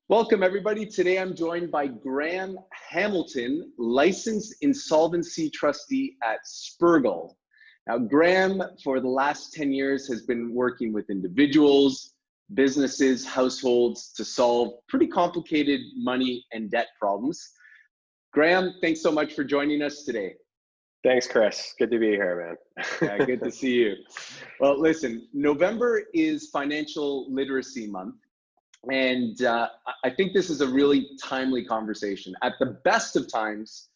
Welcome, everybody. Today I'm joined by Graham Hamilton, licensed insolvency trustee at Spergel. Now, Graham, for the last 10 years, has been working with individuals, businesses, households to solve pretty complicated money and debt problems. Graham, thanks so much for joining us today. Thanks, Chris. Good to be here, man. Yeah, good to see you. Well, listen, November is Financial Literacy Month. And I think this is a really timely conversation. At the best of times,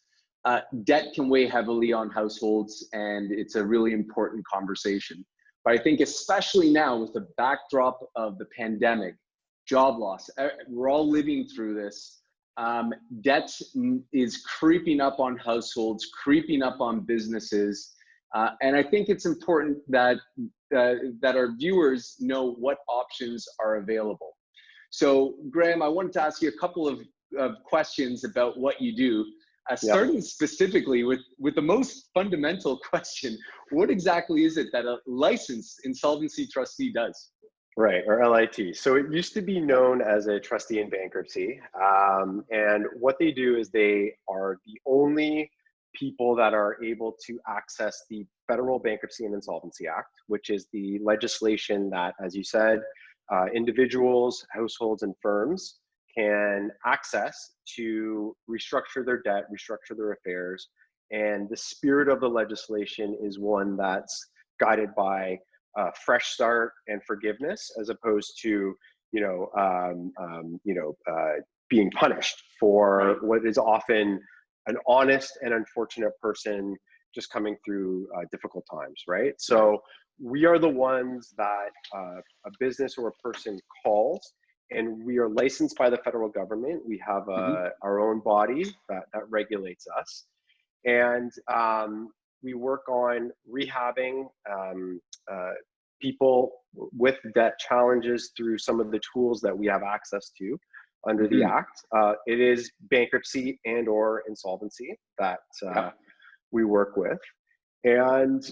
debt can weigh heavily on households, and it's a really important conversation. But I think especially now with the backdrop of the pandemic, job loss, we're all living through this. Debt is creeping up on households, creeping up on businesses. And I think it's important that our viewers know what options are available. So, Graham, I wanted to ask you a couple of questions about what you do, starting specifically with the most fundamental question. What exactly is it that a licensed insolvency trustee does? Right, or LIT. So it used to be known as a trustee in bankruptcy. And what they do is they are the only people that are able to access the Federal Bankruptcy and Insolvency Act, which is the legislation that, as you said, individuals, households, and firms can access to restructure their debt, restructure their affairs. And the spirit of the legislation is one that's guided by fresh start and forgiveness, as opposed to being punished for what is often an honest and unfortunate person just coming through difficult times, right? So we are the ones that a business or a person calls, and we are licensed by the federal government. We have our own body that regulates us. And we work on rehabbing people with debt challenges through some of the tools that we have access to under the Act. It is bankruptcy and or insolvency that we work with. And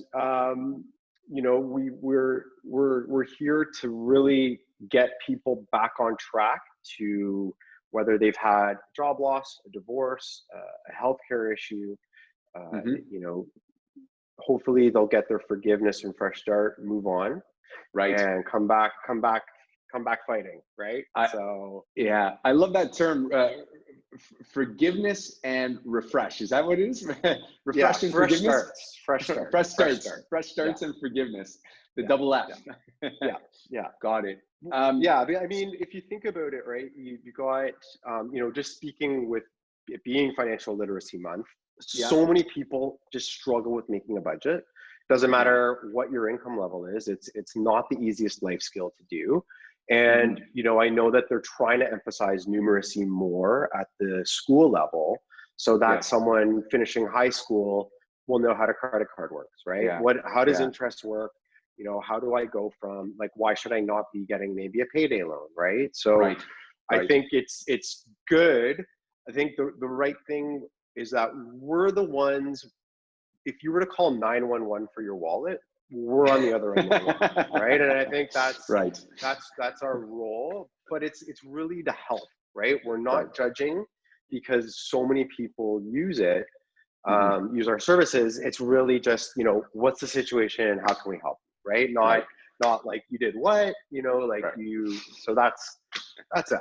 we're here to really get people back on track to whether they've had job loss, a divorce, a healthcare issue. Hopefully they'll get their forgiveness and fresh start, move on, right, and come back fighting, right? Yeah, I love that term. Forgiveness and refresh. Is that what it is? Refresh and forgiveness? Fresh starts. Fresh starts and forgiveness. The double F. Yeah. Got it. I mean, if you think about it, right, you got, just speaking with it being Financial Literacy Month, so many people just struggle with making a budget. Doesn't matter what your income level is. It's not the easiest life skill to do. And, I know that they're trying to emphasize numeracy more at the school level so that someone finishing high school will know how the credit card works, right? How does interest work? How do I go from, why should I not be getting maybe a payday loan, right? So I think it's good. I think the right thing is that we're the ones, if you were to call 911 for your wallet, we're on the other end of the line, right? And I think that's that's our role, but it's really to help, right? We're not judging because so many people use it, use our services. It's really just, what's the situation? How can we help? Right? Not like you did what, so that's us.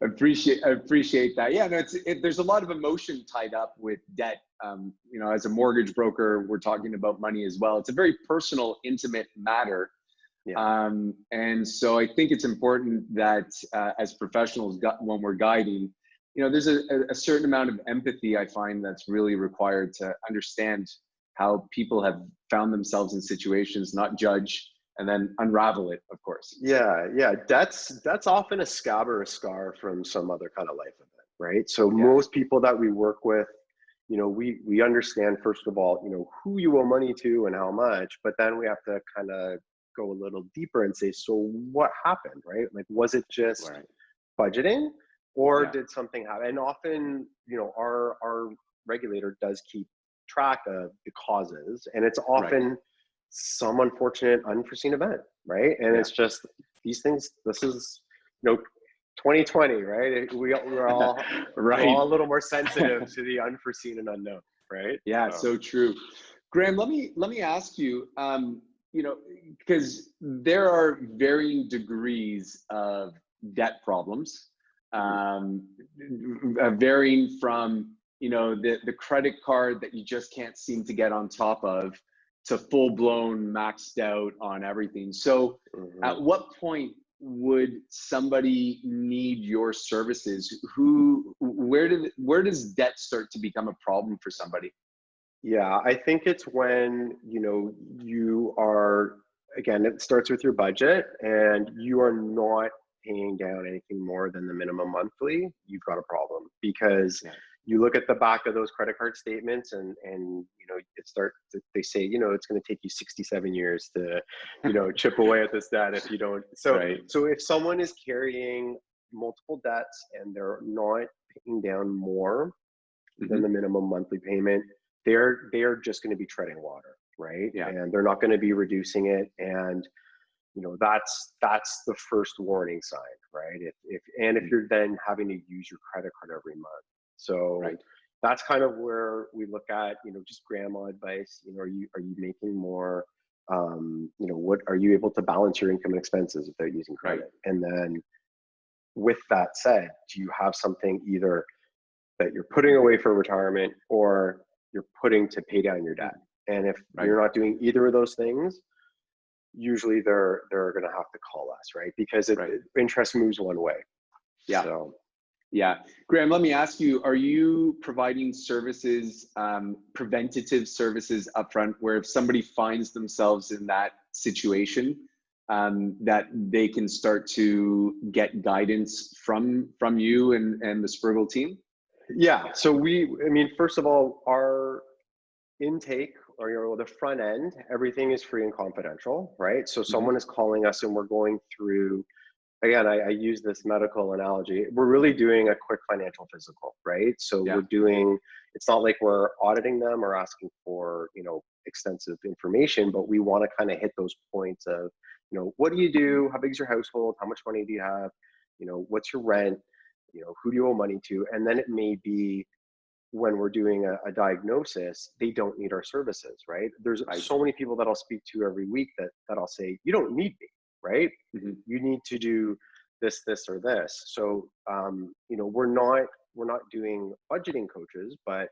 I appreciate that. Yeah, no, there's a lot of emotion tied up with debt. As a mortgage broker, we're talking about money as well. It's a very personal, intimate matter. And so I think it's important that as professionals, when we're guiding, there's a certain amount of empathy I find that's really required to understand how people have found themselves in situations, not judge, and then unravel it, of course. That's often a scab or a scar from some other kind of life event, right? So most people that we work with, we understand, first of all, who you owe money to and how much, but then we have to kind of go a little deeper and say, so what happened, right? Was it just budgeting, or did something happen? And often, our regulator does keep track of the causes, and it's often some unfortunate unforeseen event, right? And it's just these things, this is 2020, right? We're all Right. we're all a little more sensitive to the unforeseen and unknown, right? Yeah, so true. Graham, let me ask you, you know, because there are varying degrees of debt problems, varying from, you know, the credit card that you just can't seem to get on top of to full blown maxed out on everything. So, at what point would somebody need your services? Where does debt start to become a problem for somebody? Yeah, I think it's when, you are, again, it starts with your budget and you are not paying down anything more than the minimum monthly, you've got a problem because Yeah. you look at the back of those credit card statements and they say, it's going to take you 67 years to, chip away at this debt if you don't. So, Right. so if someone is carrying multiple debts and they're not paying down more than the minimum monthly payment, they're just going to be treading water, right? Yeah. And they're not going to be reducing it. And that's the first warning sign, right? If you're then having to use your credit card every month, so Right. that's kind of where we look at, just grandma advice. Are you making more? What are you able to balance your income and expenses without using credit? Right. And then, with that said, do you have something either that you're putting away for retirement or you're putting to pay down your debt? And if Right. you're not doing either of those things, usually they're going to have to call us, right? Because interest moves one way. Yeah. So, yeah. Graham, let me ask you, are you providing services, preventative services upfront, where if somebody finds themselves in that situation, that they can start to get guidance from you and the Spriggle team? yeah. So first of all, our intake, or the front end, everything is free and confidential, right? So someone is calling us and we're going through, again, I use this medical analogy. We're really doing a quick financial physical, right? So Yeah. it's not like we're auditing them or asking for, extensive information, but we want to kind of hit those points of, what do you do? How big is your household? How much money do you have? What's your rent? Who do you owe money to? And then it may be, when we're doing a diagnosis, they don't need our services, right? There's so many people that I'll speak to every week that I'll say, you don't need me, right? You need to do this, or this. So, we're not doing budgeting coaches, but,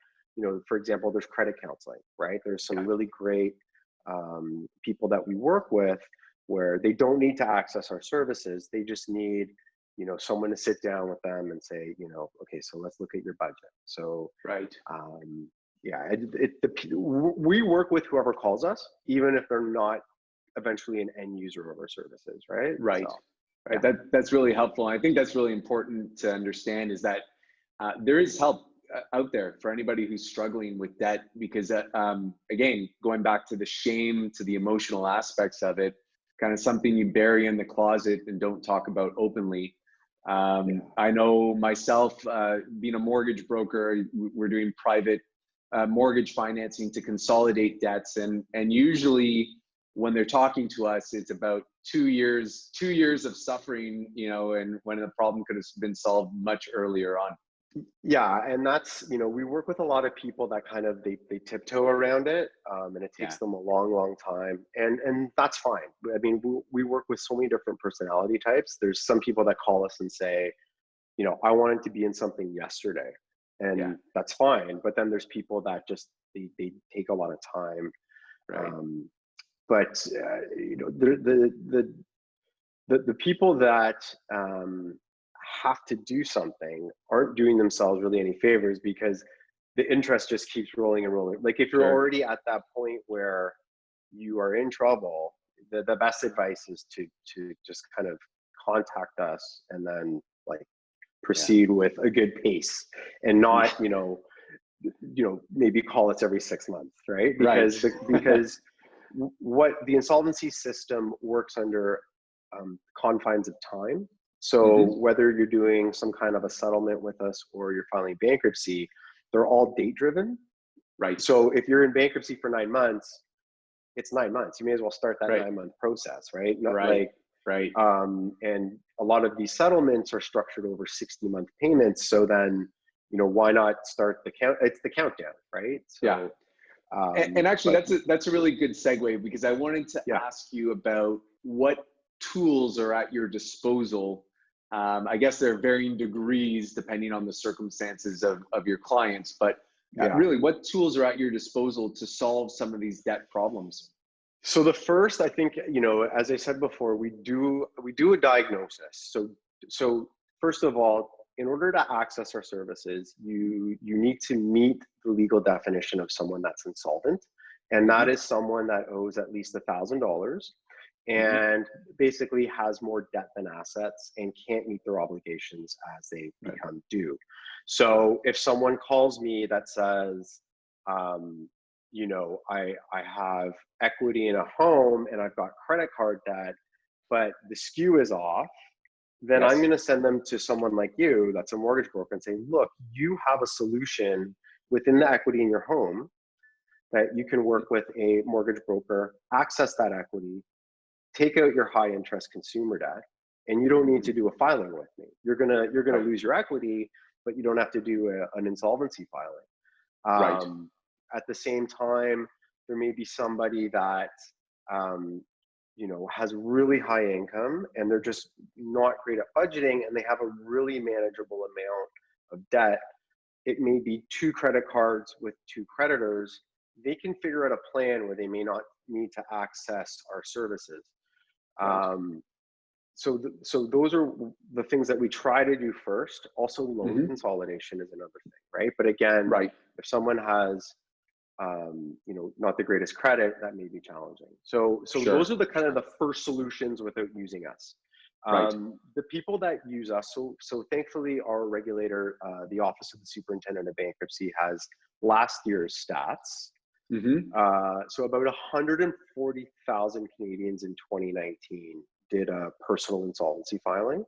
for example, there's credit counseling, right? There's some really great people that we work with where they don't need to access our services. They just need, someone to sit down with them and say, okay, so let's look at your budget. So, we work with whoever calls us, even if they're not eventually an end user of our services, right? Right. So, right. That's really helpful. And I think that's really important to understand, is that there is help out there for anybody who's struggling with debt, because again, going back to the shame, to the emotional aspects of it, kind of something you bury in the closet and don't talk about openly. I know myself, being a mortgage broker, we're doing private mortgage financing to consolidate debts, and usually when they're talking to us, it's about 2 years of suffering, and when the problem could have been solved much earlier on. Yeah, and that's, we work with a lot of people that kind of they tiptoe around it, and it takes them a long time, and that's fine. I mean, we work with so many different personality types. There's some people that call us and say, I wanted to be in something yesterday, and that's fine. But then there's people that just they take a lot of time. Right. But the people that have to do something aren't doing themselves really any favors, because the interest just keeps rolling and rolling. Like, if you're already at that point where you are in trouble, the best advice is to just kind of contact us and then proceed with a good pace, and not maybe call us every 6 months, right? Because what the insolvency system works under confines of time. So whether you're doing some kind of a settlement with us or you're filing bankruptcy, they're all date driven. Right. So if you're in bankruptcy for 9 months, it's 9 months. You may as well start that 9-month process, right? Not right. And a lot of these settlements are structured over 60-month payments. So then, why not start the count? It's the countdown, right? So, yeah. And actually, that's a really good segue, because I wanted to ask you about what tools are at your disposal. I guess there are varying degrees depending on the circumstances of your clients, but really, what tools are at your disposal to solve some of these debt problems? So the first, I think, as I said before, we do a diagnosis. So first of all, in order to access our services, you need to meet the legal definition of someone that's insolvent, and that is someone that owes at least $1,000 and basically has more debt than assets and can't meet their obligations as they become due. So if someone calls me that says, I have equity in a home and I've got credit card debt, but the skew is off, then I'm going to send them to someone like you that's a mortgage broker and say, look, you have a solution within the equity in your home that you can work with a mortgage broker, access that equity, take out your high interest consumer debt, and you don't need to do a filing with me. You're gonna lose your equity, but you don't have to do an insolvency filing. At the same time, there may be somebody that has really high income and they're just not great at budgeting, and they have a really manageable amount of debt. It may be 2 credit cards with 2 creditors. They can figure out a plan where they may not need to access our services. So those are the things that we try to do first. Also, loan consolidation is another thing, right? But again, if someone has not the greatest credit, that may be challenging. So those are the kind of the first solutions without using us. The people that use us, so thankfully our regulator, the Office of the Superintendent of Bankruptcy, has last year's stats. So about 140,000 Canadians in 2019 did a personal insolvency filing.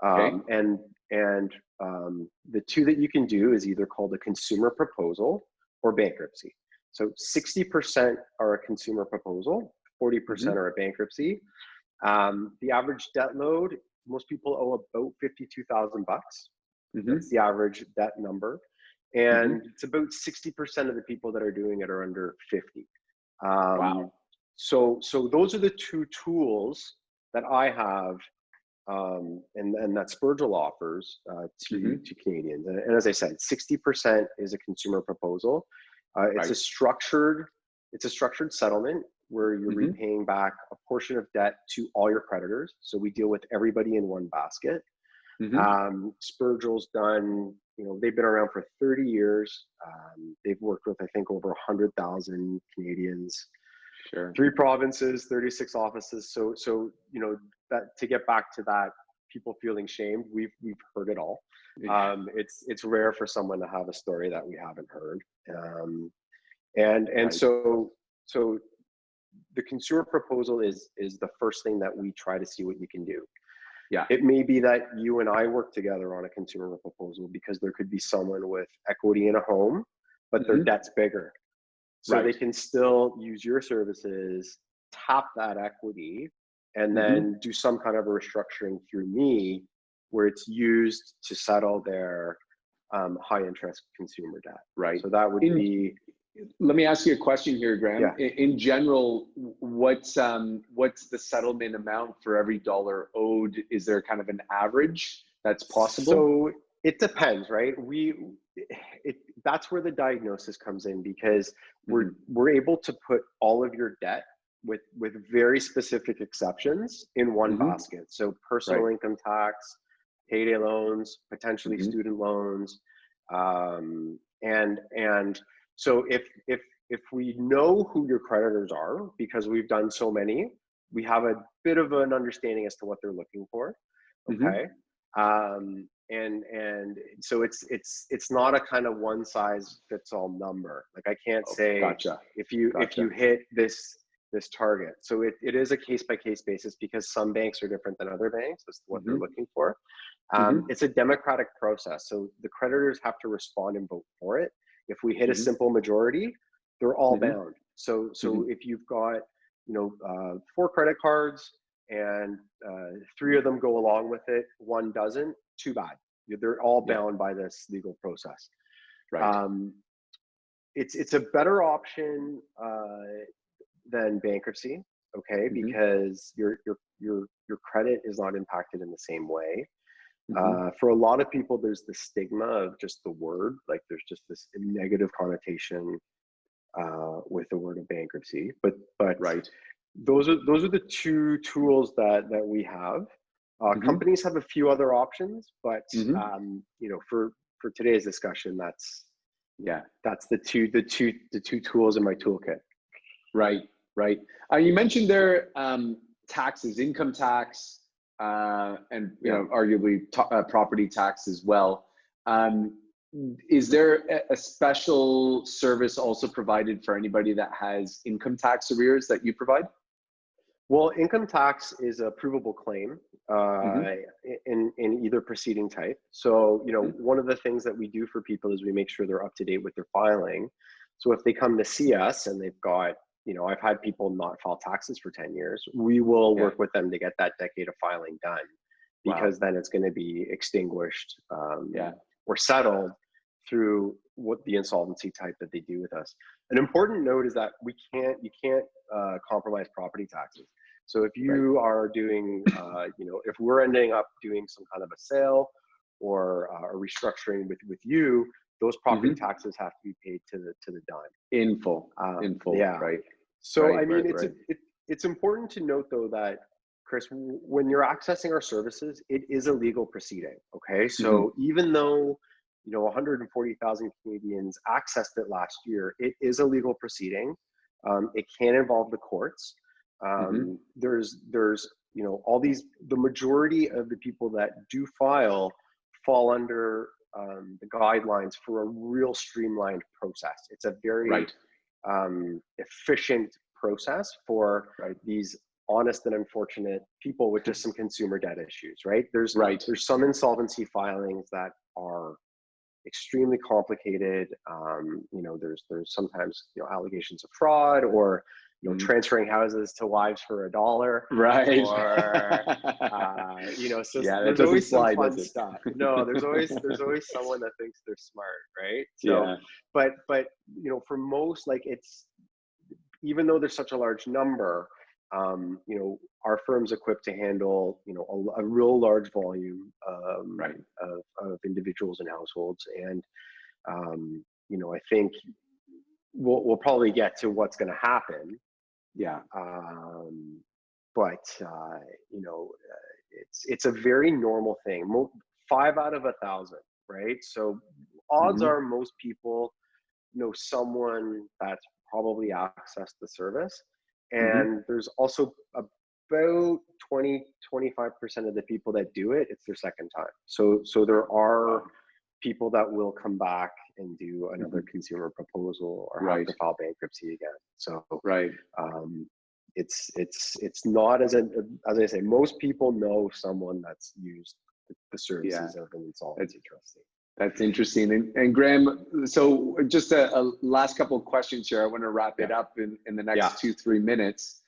And the two that you can do is either called a consumer proposal or bankruptcy. So 60% are a consumer proposal, 40% are a bankruptcy. The average debt load, most people owe about $52,000 bucks. That's the average debt number. And it's about 60% of the people that are doing it are under 50. So those are the 2 tools that I have, and that Spurgill offers to Canadians. And as I said, 60% is a consumer proposal. It's a structured settlement where you're repaying back a portion of debt to all your creditors. So we deal with everybody in one basket. Spurgill's done, they've been around for 30 years. They've worked with, I think, over 100,000 Canadians, 3 provinces, 36 offices. So that, to get back to that, people feeling shamed, we've heard it all. It's rare for someone to have a story that we haven't heard. So the consumer proposal is the first thing that we try to see what you can do. It may be that you and I work together on a consumer proposal because there could be someone with equity in a home, but their debt's bigger. So they can still use your services, tap that equity, and then do some kind of a restructuring through me where it's used to settle their high interest consumer debt. So that would be... Let me ask you a question here, Graham. In general, what's the settlement amount for every dollar owed? Is there kind of an average that's possible? So it depends, right? That's where the diagnosis comes in, because we're able to put all of your debt with very specific exceptions in one basket. So personal income tax, payday loans, potentially student loans, and so if we know who your creditors are, because we've done so many, we have a bit of an understanding as to what they're looking for. And so it's not a kind of one size fits all number. Like I can't say if you hit this target. So it is a case by case basis, because some banks are different than other banks as to what they're looking for. It's a democratic process. So the creditors have to respond and vote for it. If we hit a simple majority, they're all bound. So if you've got 4 credit cards, and 3 of them go along with it, 1 doesn't, too bad. They're all bound by this legal process. Right. It's a better option than bankruptcy, okay, because your credit is not impacted in the same way. For a lot of people, there's the stigma of just the word, like there's just this negative connotation with the word of bankruptcy. But Right. those are the 2 tools that we have. Companies have a few other options, but for today's discussion, that's the two tools in my toolkit. Right. Right. You mentioned there taxes, income tax, and arguably property tax as well. Is there a special service also provided for anybody that has income tax arrears that you provide? Well, income tax is a provable claim in either proceeding type. So, one of the things that we do for people is we make sure they're up to date with their filing. So if they come to see us and they've got, I've had people not file taxes for 10 years, we will work with them to get that decade of filing done, because then it's going to be extinguished or settled through what the insolvency type that they do with us. An important note is that you can't compromise property taxes. So if you are doing, if we're ending up doing some kind of a sale or a restructuring with you, those property taxes have to be paid to the dime. In full, yeah. Right. So, it's important to note though that, Chris, when you're accessing our services, it is a legal proceeding, okay? So even though, 140,000 Canadians accessed it last year, it is a legal proceeding. It can involve the courts. There's all these, the majority of the people that do file fall under the guidelines for a real streamlined process. It's a very efficient process for these honest and unfortunate people with just some consumer debt issues, right? There's some insolvency filings that are extremely complicated. There's sometimes allegations of fraud or transferring houses to wives for $1, right? Or so yeah, there's always some fun stuff. No, there's always someone that thinks they're smart, right? So, but for most, like, it's, even though there's such a large number, our firm's equipped to handle a real large volume of individuals and households, and I think we'll probably get to what's going to happen. But it's a very normal thing. 5 out of 1,000, right? So odds are most people know someone that's probably accessed the service. And there's also about 20-25% of the people that do it, it's their second time. So there are people that will come back and do another consumer proposal or have to file bankruptcy again. So it's not as I say, most people know someone that's used the services of an insolvency trustee. That's interesting. And Graham, so just a last couple of questions here. I want to wrap it up in the next 2-3 minutes.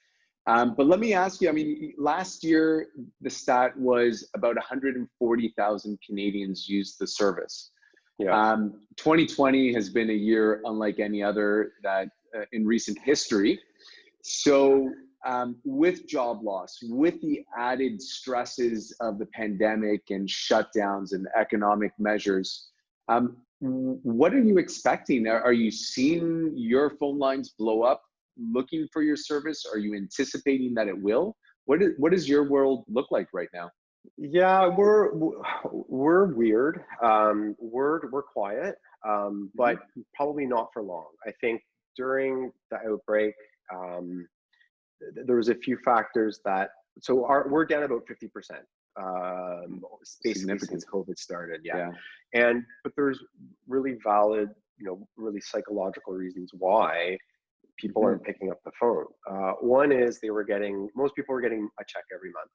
But let me ask you, I mean, last year, the stat was about 140,000 Canadians used the service. 2020 has been a year unlike any other that in recent history. So with job loss, with the added stresses of the pandemic and shutdowns and economic measures, what are you expecting? Are you seeing your phone lines blow up looking for your service? Are you anticipating that it will? What does your world look like right now? Yeah, we're weird. We're quiet, but probably not for long. I think during the outbreak, there was a few factors that, so we're down about 50%, basically since COVID started. But there's really valid, really psychological reasons why people aren't picking up the phone. One is most people were getting a check every month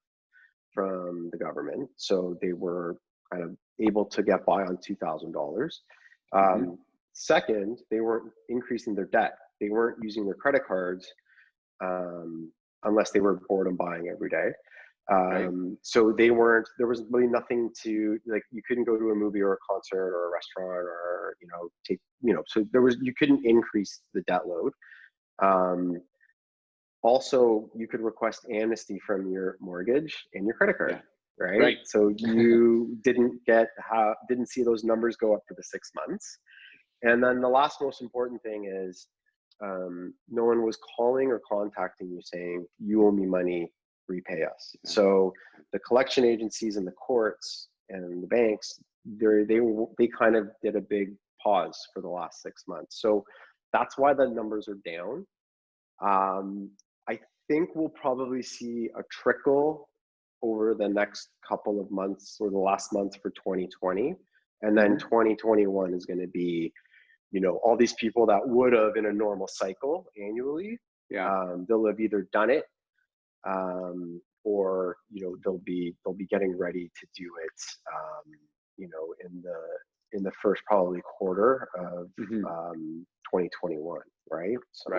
from the government, so they were kind of able to get by on $2,000. Second, they weren't increasing their debt. They weren't using their credit cards unless they were bored and buying every day. Right. So there was really nothing to, like, you couldn't go to a movie or a concert or a restaurant or, so you couldn't increase the debt load. Also, you could request amnesty from your mortgage and your credit card, right? Right. So you didn't see those numbers go up for the 6 months. And then the last most important thing is, no one was calling or contacting you saying, you owe me money, repay us. So the collection agencies and the courts and the banks, they kind of did a big pause for the last 6 months. So that's why the numbers are down. I think we'll probably see a trickle over the next couple of months, or the last month for 2020. And then 2021 is going to be, all these people that would have in a normal cycle annually, they'll have either done it, or they'll be getting ready to do it, in the first probably quarter of 2021, right? So,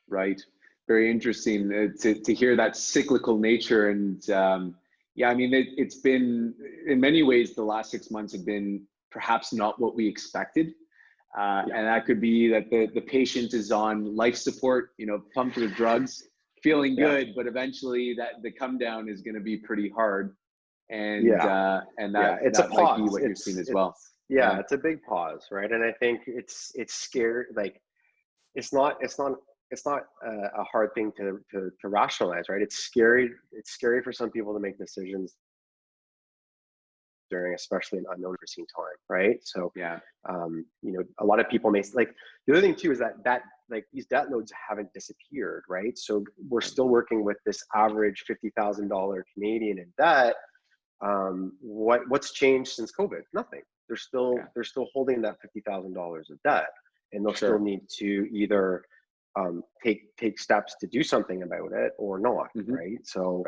Right. Very interesting to hear that cyclical nature. And I mean, it's been, in many ways, the last 6 months have been perhaps not what we expected. And that could be that the patient is on life support, pumped with drugs, feeling good, but eventually the come down is going to be pretty hard. And it's that a might be pause. what you're seeing as well. It's a big pause, right? And I think it's scary. Like, it's not a hard thing to rationalize, right? It's scary for some people to make decisions during especially an unknown unforeseen time, right? So a lot of people may, like, the other thing too is that like these debt loads haven't disappeared, right? So we're still working with this average $50,000 Canadian in debt. What's changed since COVID? Nothing. They're still holding that $50,000 of debt, and they'll still need to either take steps to do something about it or not, right? So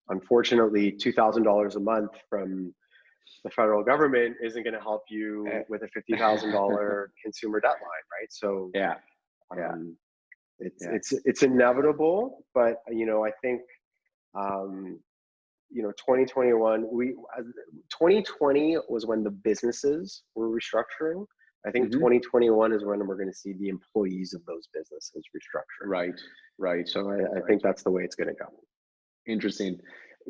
unfortunately, $2,000 a month from the federal government isn't going to help you with a $50,000 consumer debt line, right? So it's inevitable, but I think 2021, 2020 was when the businesses were restructuring. I think 2021 is when we're going to see the employees of those businesses restructure. Right. So I think that's the way it's going to go. Interesting.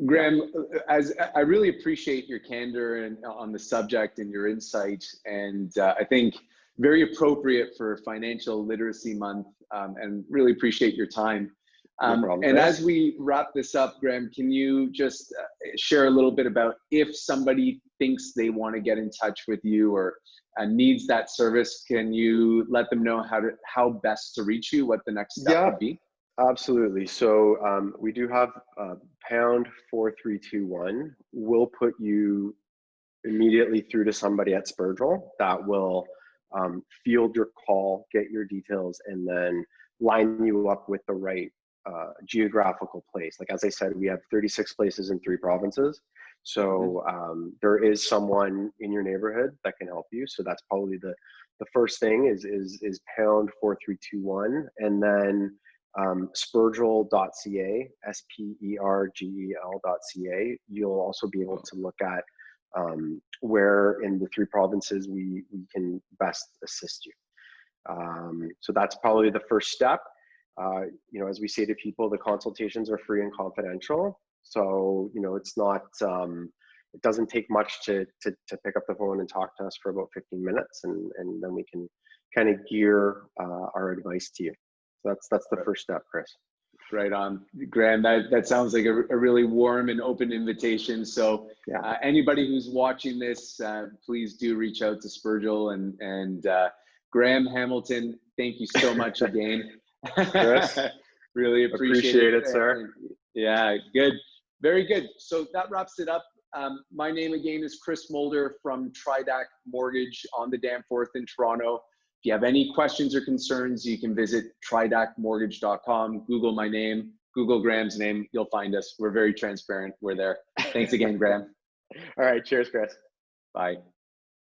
Graham, as I really appreciate your candor and on the subject and your insight, and I think very appropriate for Financial Literacy Month, and really appreciate your time. No problem, and Chris. as we wrap this up, Graham, can you just share a little bit about if somebody thinks they want to get in touch with you or needs that service, can you let them know how best to reach you, what the next step would be? Absolutely. So we do have pound 4321. We'll put you immediately through to somebody at Spurgel that will field your call, get your details, and then line you up with the right geographical place. Like, as I said, we have 36 places in 3 provinces. So there is someone in your neighborhood that can help you. So that's probably the first thing is pound 4321, and then Spurgel.ca, SPERGEL.ca. You'll also be able to look at where in the 3 provinces we can best assist you. So that's probably the first step. As we say to people, the consultations are free and confidential. So, it's not, it doesn't take much to pick up the phone and talk to us for about 15 minutes, and then we can kind of gear our advice to you. So that's the first step, Chris. Right on, Graham. That sounds like a really warm and open invitation. So anybody who's watching this, please do reach out to Spurgel and Graham Hamilton. Thank you so much again. Chris, really appreciate it, sir. Yeah, good. Very good. So that wraps it up. My name again is Chris Mulder from Tridac Mortgage on the Danforth in Toronto. If you have any questions or concerns, you can visit tridacmortgage.com, Google my name, Google Graham's name, you'll find us. We're very transparent. We're there. Thanks again, Graham. All right. Cheers, Chris. Bye.